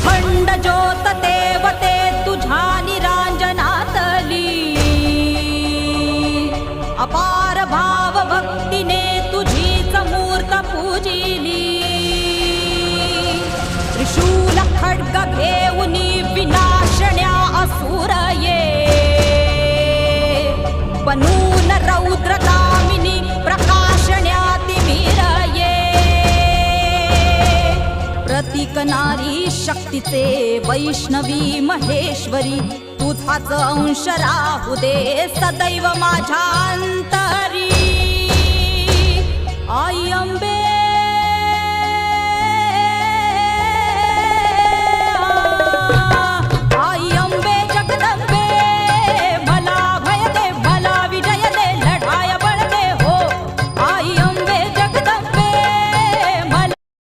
अखंड ज्योत देवते तुझ्या निरांजनातली, अपार भाव भक्तीने तुझीच मूर्त पूजिली। त्रिशूल खड्ग घेऊनी विनाशण्या असुर ये, बनून रौद्रगामिनी प्रकाशण्या तिमिर ये। प्रतीक नारी शक्तीचे वैष्णवी महेश्वरी, तुझाच अंश राहू दे सदैव माझ्या अंतरी। आई अंबे